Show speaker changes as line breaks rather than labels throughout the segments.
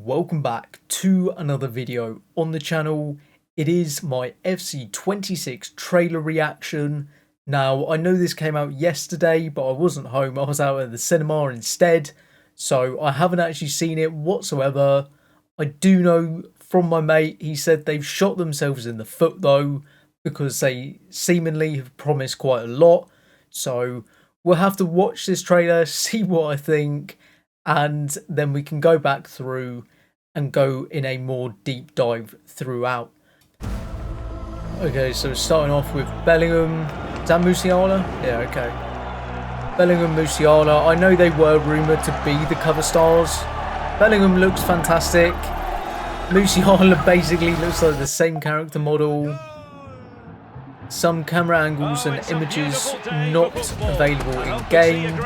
welcome back to another video on the channel. It is my FC26 trailer reaction. Now, I know this came out yesterday, but I wasn't home. I was out at the cinema instead, so I haven't actually seen it whatsoever. I do know from my mate, he said they've shot themselves in the foot though, because they seemingly have promised quite a lot. So we'll have to watch this trailer, see what I think, and then we can go back through and go in a more deep dive throughout. Okay, so starting off with Bellingham. Is that Musiala? Yeah, okay. Bellingham, Musiala. I know they were rumoured to be the cover stars. Bellingham looks fantastic. Musiala basically looks like the same character model. Some camera angles and images not available in game.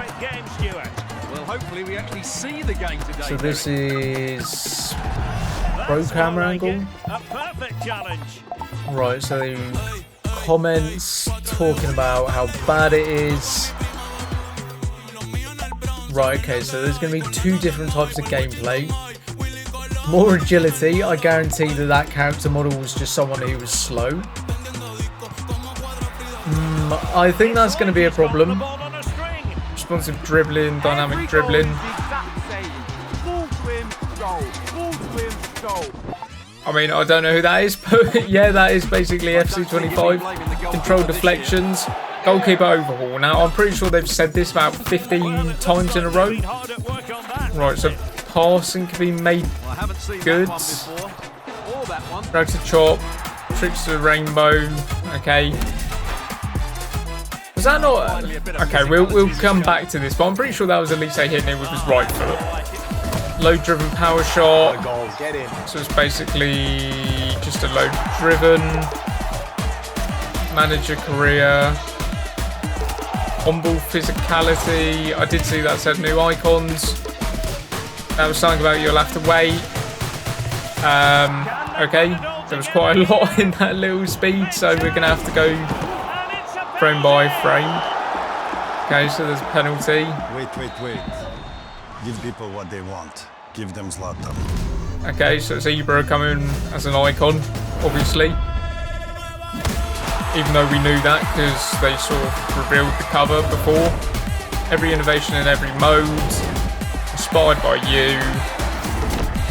Hopefully we actually see the game today.
So this is pro camera angle.
A perfect challenge.
Right, so comments talking about how bad it is. Right, okay, so there's going to be two different types of gameplay. More agility. I guarantee that that character model was just someone who was slow. I think that's going to be a problem. Responsive dribbling, dynamic dribbling. I mean, I don't know who that is, but yeah, that is basically FC25. Control deflections, goalkeeper overhaul. Now, I'm pretty sure they've said this about 15 times in a row. Right, so passing can be made good. Drag to chop, tricks to the rainbow. Okay. Was that not... Okay, we'll come back to this, but I'm pretty sure that was Elise hitting it with his right foot. Load-driven power shot. So it's basically just a load-driven. Manager career. On-ball physicality. I did see that said new icons. That was something about you'll have to wait. Okay, there was quite a lot in that little speed, so we're going to have to go frame by frame. Okay, so there's a penalty.
Wait. Give people what they want. Give them Zlatan.
Okay, so it's Ibra coming as an icon, obviously. Even though we knew that because they sort of revealed the cover before. Every innovation in every mode. Inspired by you.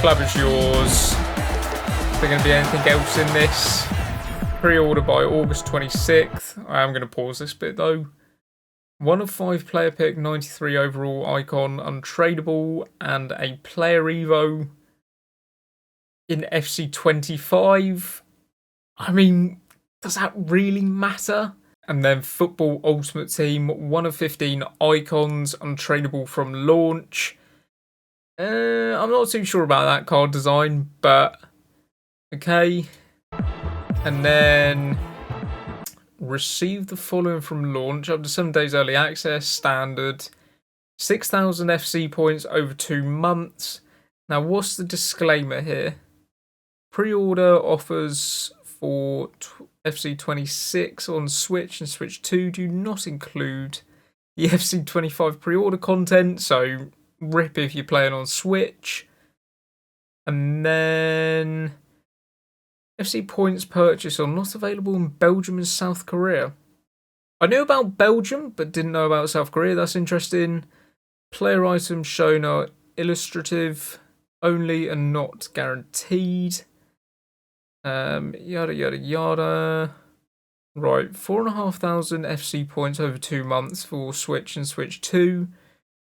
Club is yours. Is there going to be anything else in this? Pre-order by August 26th. I am going to pause this bit though. 1 of 5 player pick, 93 overall icon, untradeable, and a player evo in FC25. I mean, does that really matter? And then Football Ultimate Team, 1 of 15 icons, untradeable from launch. I'm not too sure about that card design, but okay. And then receive the following from launch. Up to 7 days early access, standard. 6,000 FC points over 2 months. Now, what's the disclaimer here? Pre-order offers for FC26 on Switch and Switch 2 do not include the FC25 pre-order content. So, rip if you're playing on Switch. And then FC points purchase are not available in Belgium and South Korea. I knew about Belgium, but didn't know about South Korea. That's interesting. Player items shown are illustrative only and not guaranteed. Yada, yada, yada. Right, 4,500 FC points over 2 months for Switch and Switch 2.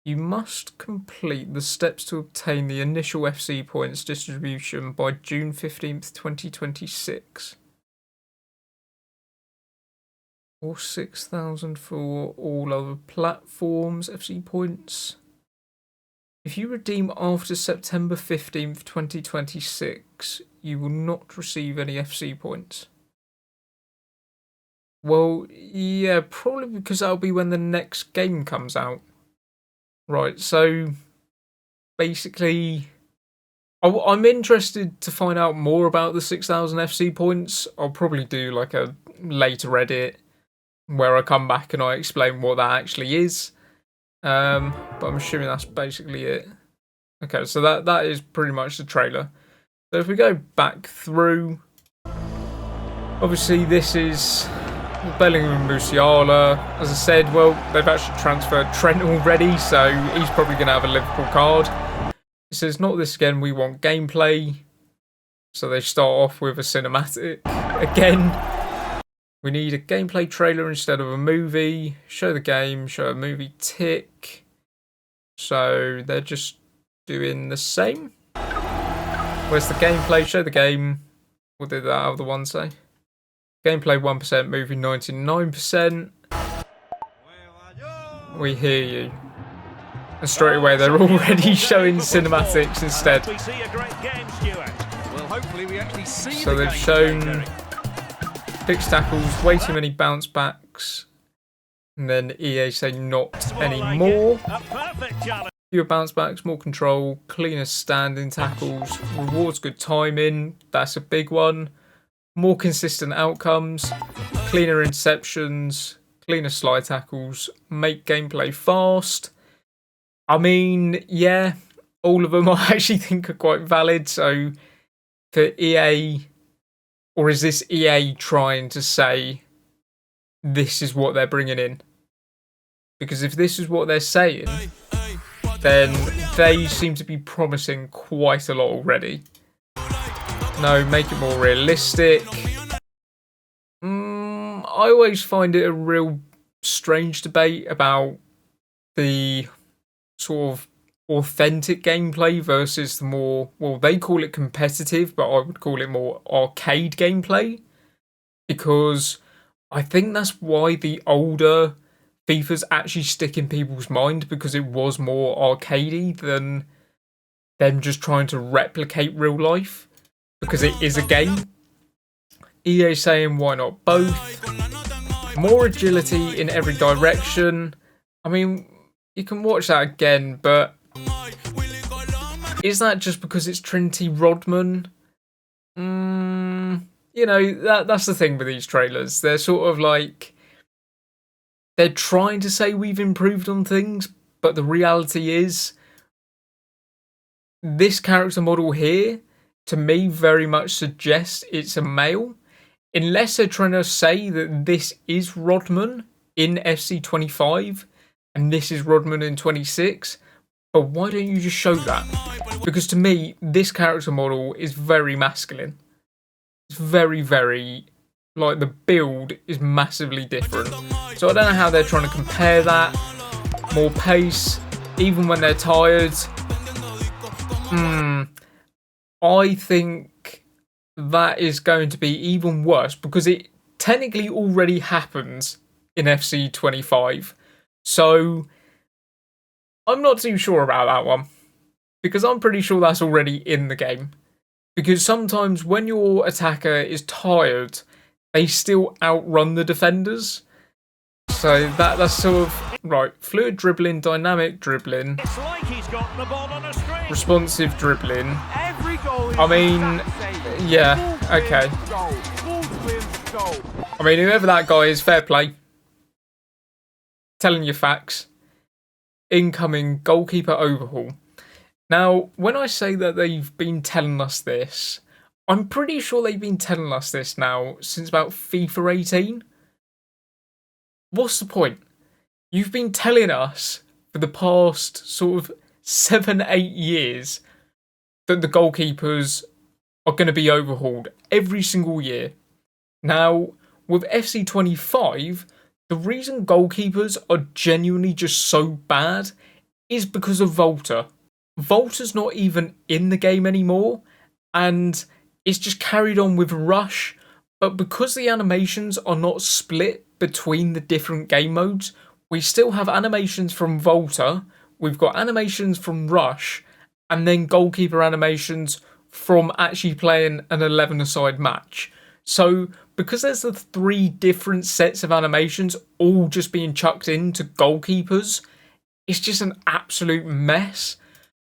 You must complete the steps to obtain the initial FC points distribution by June 15th, 2026. Or 6,000 for all other platforms, FC points. If you redeem after September 15th, 2026, you will not receive any FC points. Well, yeah, probably because that'll be when the next game comes out. Right, so basically, I'm interested to find out more about the 6,000 FC points. I'll probably do like a later edit where I come back and I explain what that actually is. But I'm assuming that's basically it. Okay, so that is pretty much the trailer. So if we go back through, obviously this is Bellingham and Musiala. As I said, well, they've actually transferred Trent already, so he's probably going to have a Liverpool card. It says, not this again, we want gameplay. So they start off with a cinematic again. We need a gameplay trailer instead of a movie. Show the game, show a movie, tick. So they're just doing the same. Where's the gameplay? Show the game. What did that other one say? Gameplay 1%, movie 99%. We hear you. And straight away they're already showing cinematics instead. So they've shown fixed tackles, way too many bounce backs. And then EA say not anymore. Fewer bounce backs, more control, cleaner standing tackles, rewards good timing. That's a big one. More consistent outcomes, cleaner interceptions, cleaner slide tackles, make gameplay fast. I mean, yeah, all of them I actually think are quite valid. So for EA, or is this EA trying to say this is what they're bringing in? Because if this is what they're saying, then they seem to be promising quite a lot already. No, make it more realistic. I always find it a real strange debate about the sort of authentic gameplay versus the more, well, they call it competitive, but I would call it more arcade gameplay. Because I think that's why the older FIFAs actually stick in people's mind, because it was more arcadey than them just trying to replicate real life. Because it is a game. EA saying why not both? More agility in every direction. I mean, you can watch that again, but is that just because it's Trinity Rodman? You know, that's the thing with these trailers. They're sort of like, they're trying to say we've improved on things, but the reality is this character model here, to me, very much suggests it's a male. Unless they're trying to say that this is Rodman in FC25 and this is Rodman in 26. But why don't you just show that? Because to me, this character model is very masculine. It's very, very, like, the build is massively different. So I don't know how they're trying to compare that. More pace, even when they're tired. I think that is going to be even worse because it technically already happens in FC25. So I'm not too sure about that one because I'm pretty sure that's already in the game. Because sometimes when your attacker is tired, they still outrun the defenders. So that's sort of, right, fluid dribbling, dynamic dribbling,
It's like he's got the ball on a string.
responsive dribbling.
Every goal is
I mean, yeah, okay. I mean, whoever that guy is, fair play. Telling you facts. Incoming goalkeeper overhaul. Now, when I say that they've been telling us this, I'm pretty sure they've been telling us this now since about FIFA 18. What's the point? You've been telling us for the past sort of 7-8 years that the goalkeepers are going to be overhauled every single year. Now, with FC25, the reason goalkeepers are genuinely just so bad is because of Volta. Volta's not even in the game anymore, and it's just carried on with Rush, but because the animations are not split between the different game modes, we still have animations from Volta, we've got animations from Rush, and then goalkeeper animations from actually playing an 11-a-side match. So, because there's the 3 different sets of animations all just being chucked into goalkeepers, it's just an absolute mess.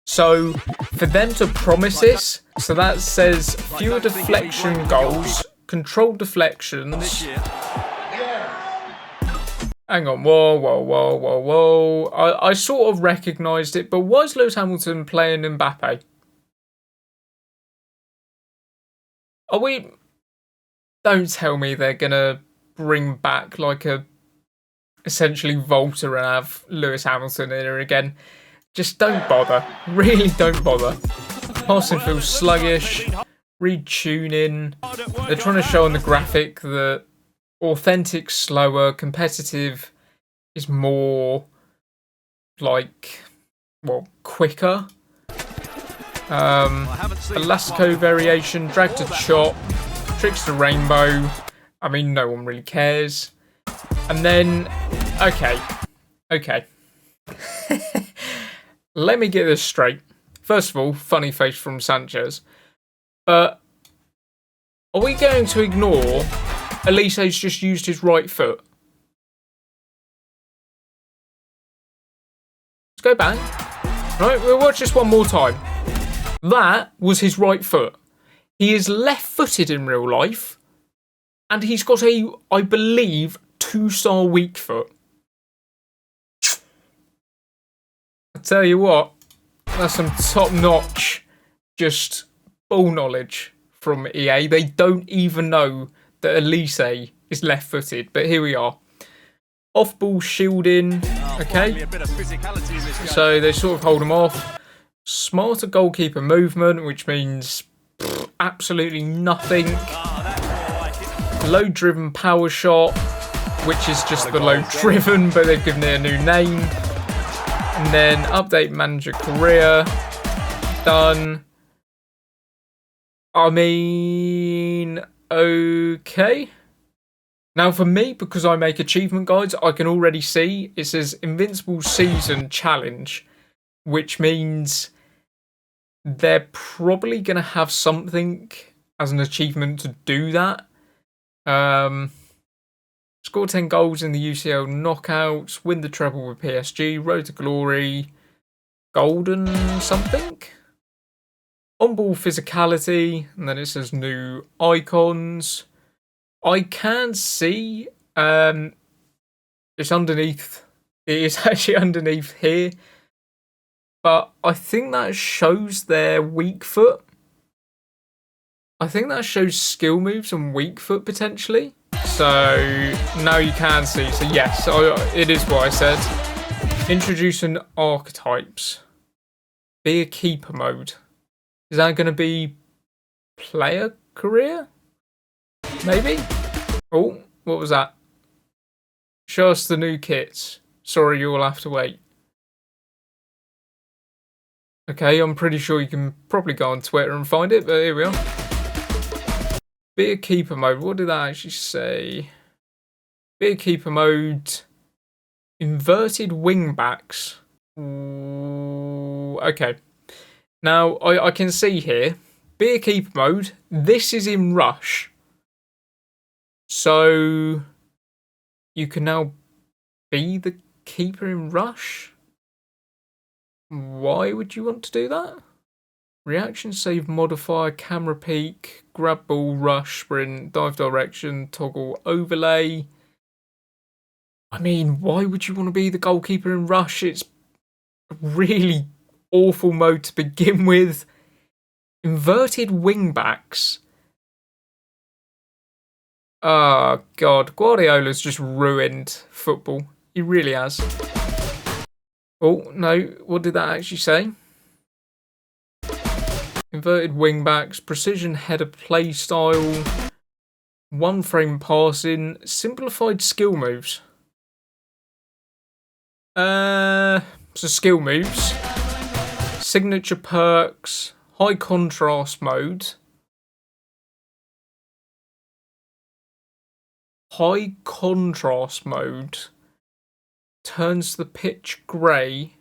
So, for them to promise this, so that says fewer deflection goals, controlled deflections, Hang on, whoa. I sort of recognised it, but why is Lewis Hamilton playing Mbappe? Are we... Don't tell me they're going to bring back like a... essentially Volta and have Lewis Hamilton in here again. Just don't bother. Really don't bother. Passing feels sluggish. Retuning. They're trying to show on the graphic that authentic, slower, competitive is more like, well, quicker. Elastico variation, drag to chop, tricks to rainbow. I mean, no one really cares. And then, okay. Let me get this straight. First of all, funny face from Sanchez. But are we going to ignore Elise's just used his right foot? Let's go back. Right, we'll watch this one more time. That was his right foot. He is left-footed in real life. And he's got a, I believe, 2-star weak foot. I tell you what, that's some top-notch, just ball knowledge from EA. They don't even know that Elise is left-footed, but here we are. Off-ball shielding, okay. So they sort of hold him off. Smarter goalkeeper movement, which means absolutely nothing. Low-driven power shot, which is just the low-driven, but they've given it a new name. And then update manager career. Done. I mean, okay. Now for me, because I make achievement guides, I can already see it says Invincible Season Challenge, which means they're probably going to have something as an achievement to do that. Score 10 goals in the UCL knockouts, win the treble with PSG, road to glory, golden something. On-ball physicality, and then it says new icons. I can see it's underneath. It is actually underneath here. But I think that shows their weak foot. I think that shows skill moves and weak foot potentially. So now you can see. So yes, it is what I said. Introducing archetypes. Be a keeper mode. Is that going to be player career? Maybe? Oh, what was that? Show us the new kits. Sorry, you'll have to wait. Okay, I'm pretty sure you can probably go on Twitter and find it, but here we are. Be a keeper mode. What did that actually say? Be a keeper mode. Inverted wingbacks. Ooh, okay. Now, I can see here. Be a keeper mode. This is in rush. So, you can now be the keeper in rush? Why would you want to do that? Reaction save modifier, camera peek, grab ball, rush, sprint, dive direction, toggle overlay. I mean, why would you want to be the goalkeeper in rush? It's a really awful mode to begin with. Inverted wingbacks. Oh, God. Guardiola's just ruined football. He really has. Oh, no. What did that actually say? Inverted wingbacks, precision header play style, one frame passing, simplified skill moves. So skill moves, signature perks, high contrast mode. High contrast mode turns the pitch grey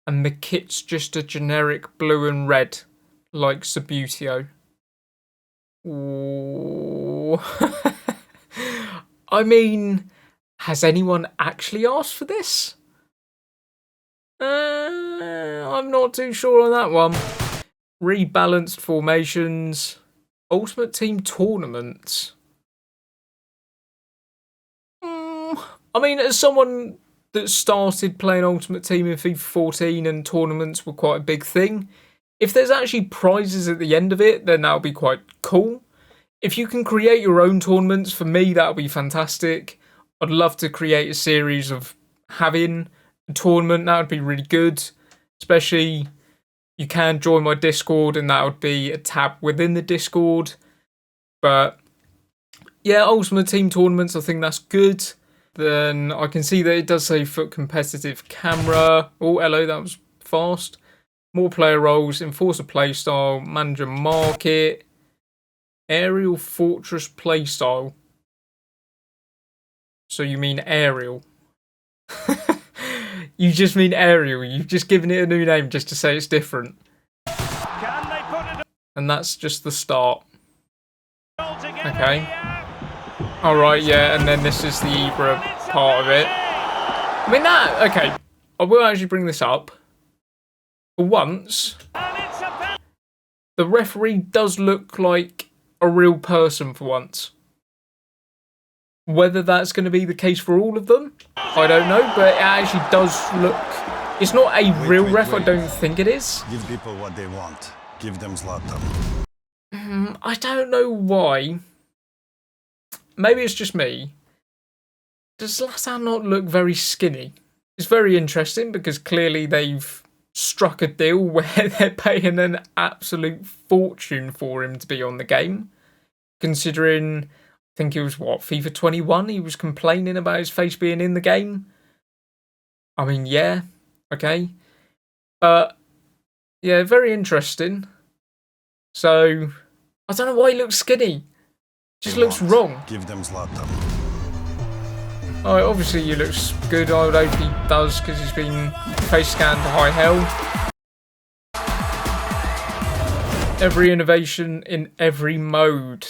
and the kit's just a generic blue and red. Like Subutio. Ooh. I mean, has anyone actually asked for this? I'm not too sure on that one. Rebalanced formations. Ultimate Team tournaments. I mean, as someone that started playing Ultimate Team in FIFA 14 and tournaments were quite a big thing, if there's actually prizes at the end of it, then that'll be quite cool. If you can create your own tournaments, for me, that'll be fantastic. I'd love to create a series of having a tournament. That would be really good. Especially, you can join my Discord, and that would be a tab within the Discord. But yeah, Ultimate Team tournaments, I think that's good. Then I can see that it does say foot competitive camera. Oh, hello, that was fast. More player roles, enforcer playstyle, manager market, aerial fortress playstyle. So you mean aerial? You just mean aerial. You've just given it a new name just to say it's different. And that's just the start. Okay. Alright, yeah, and then this is the Ibra part of it. I mean, okay, I will actually bring this up. For once, the referee does look like a real person for once. Whether that's going to be the case for all of them, I don't know, but it actually does look... It's not a real ref, I don't think it is.
Give people what they want. Give them Zlatan.
I don't know why. Maybe it's just me. Does Zlatan not look very skinny? It's very interesting because clearly they've struck a deal where they're paying an absolute fortune for him to be on the game. Considering, I think it was, what, FIFA 21? He was complaining about his face being in the game. I mean, yeah, okay. Yeah, very interesting. So, I don't know why he looks skinny. Just looks wrong.
Give them Zlatan.
Oh, obviously he looks good. I would hope he does because he's been face scanned to high hell. Every innovation in every mode.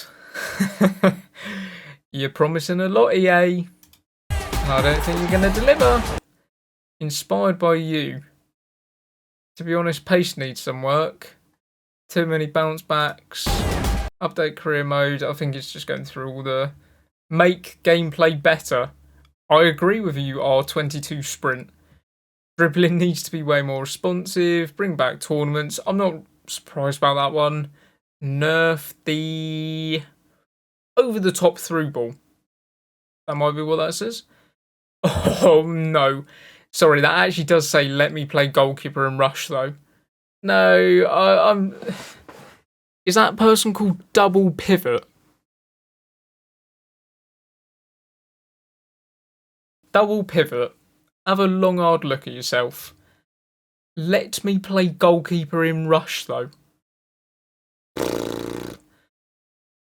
You're promising a lot, EA. I don't think you're going to deliver. Inspired by you. To be honest, pace needs some work. Too many bounce backs. Update career mode. I think it's just going through all the make gameplay better. I agree with you, R22 sprint. Dribbling needs to be way more responsive. Bring back tournaments. I'm not surprised about that one. Nerf the over the top through ball. That might be what that says. Oh no. Sorry, that actually does say let me play goalkeeper and rush though. No, I'm... Is that person called double pivot? Double pivot. Have a long hard look at yourself. Let me play goalkeeper in rush though.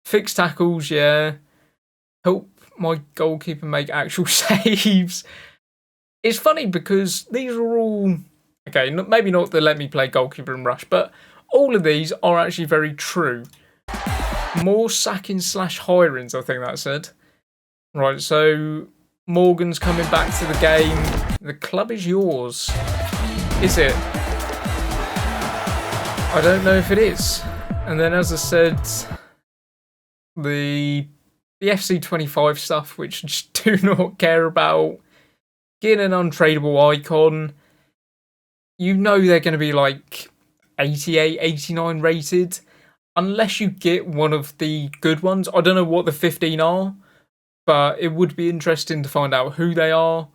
Fix tackles, yeah. Help my goalkeeper make actual saves. It's funny because these are all... Okay, maybe not the let me play goalkeeper and rush, but all of these are actually very true. More sacking / hirings, I think that said. Right, so Morgan's coming back to the game. The club is yours. Is it? I don't know if it is. And then, as I said, the FC25 stuff, which I just do not care about. Getting an untradeable icon. You know they're going to be like 88, 89 rated. Unless you get one of the good ones. I don't know what the 15 are. But it would be interesting to find out who they are.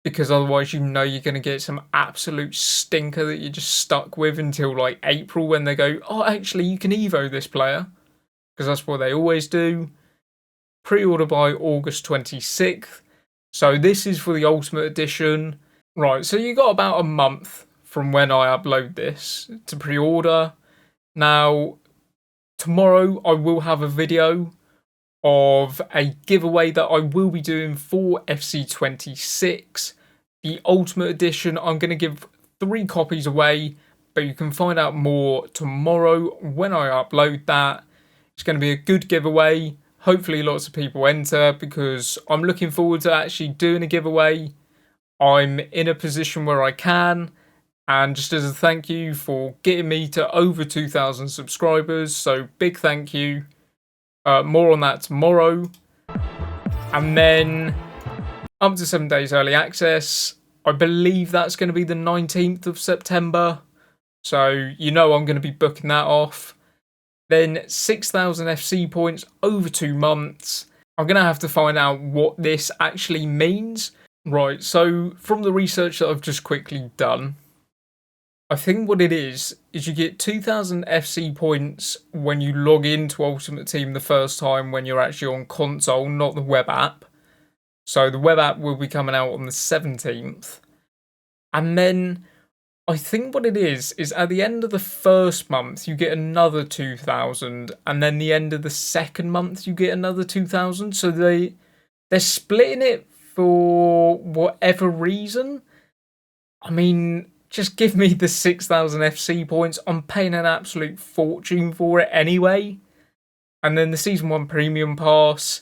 Because otherwise you know you're going to get some absolute stinker that you're just stuck with until like April when they go, oh, actually you can Evo this player. Because that's what they always do. Pre-order by August 26th. So this is for the Ultimate Edition. Right, so you got about a month from when I upload this to pre-order. Now, tomorrow I will have a video of a giveaway that I will be doing for FC26. The Ultimate Edition, I'm going to give 3 copies away, but you can find out more tomorrow when I upload that. It's going to be a good giveaway. Hopefully lots of people enter because I'm looking forward to actually doing a giveaway. I'm in a position where I can. And just as a thank you for getting me to over 2,000 subscribers. So big thank you. More on that tomorrow. And then Up to 7 days early access. I believe that's going to be the 19th of September. So you know I'm going to be booking that off. Then 6,000 FC points over 2 months. I'm going to have to find out what this actually means. Right, so from the research that I've just quickly done, I think what it is you get 2,000 FC points when you log into Ultimate Team the first time when you're actually on console, not the web app. So the web app will be coming out on the 17th. And then I think what it is at the end of the first month you get another 2,000, and then the end of the second month you get another 2,000. So they're splitting it for whatever reason. I mean, just give me the 6,000 FC points. I'm paying an absolute fortune for it anyway. And then the Season 1 Premium Pass.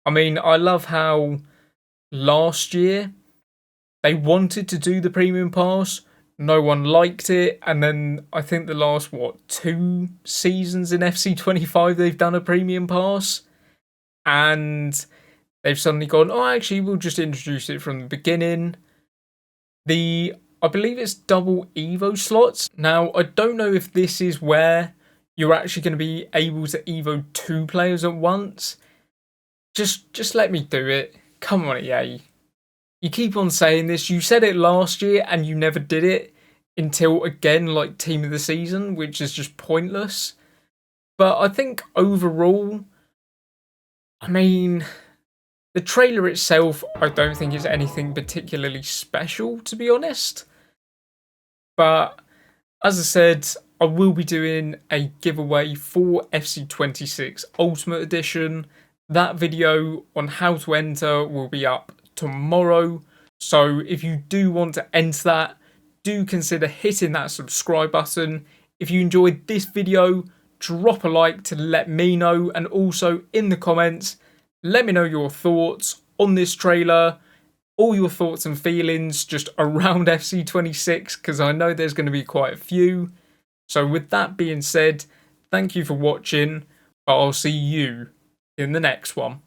I mean, I love how last year they wanted to do the Premium Pass. No one liked it. And then I think the last, 2 seasons in FC25 they've done a Premium Pass. And they've suddenly gone, oh, actually, we'll just introduce it from the beginning. I believe it's double Evo slots. Now, I don't know if this is where you're actually going to be able to Evo 2 players at once. Just let me do it. Come on, EA. You keep on saying this. You said it last year and you never did it until, again, like Team of the Season, which is just pointless. But I think overall, I mean, the trailer itself, I don't think is anything particularly special, to be honest. But as I said, I will be doing a giveaway for FC26 Ultimate Edition. That video on how to enter will be up tomorrow. So if you do want to enter that, do consider hitting that subscribe button. If you enjoyed this video, drop a like to let me know. And also in the comments, let me know your thoughts on this trailer. All your thoughts and feelings just around FC26, because I know there's going to be quite a few. So with that being said, thank you for watching. I'll see you in the next one.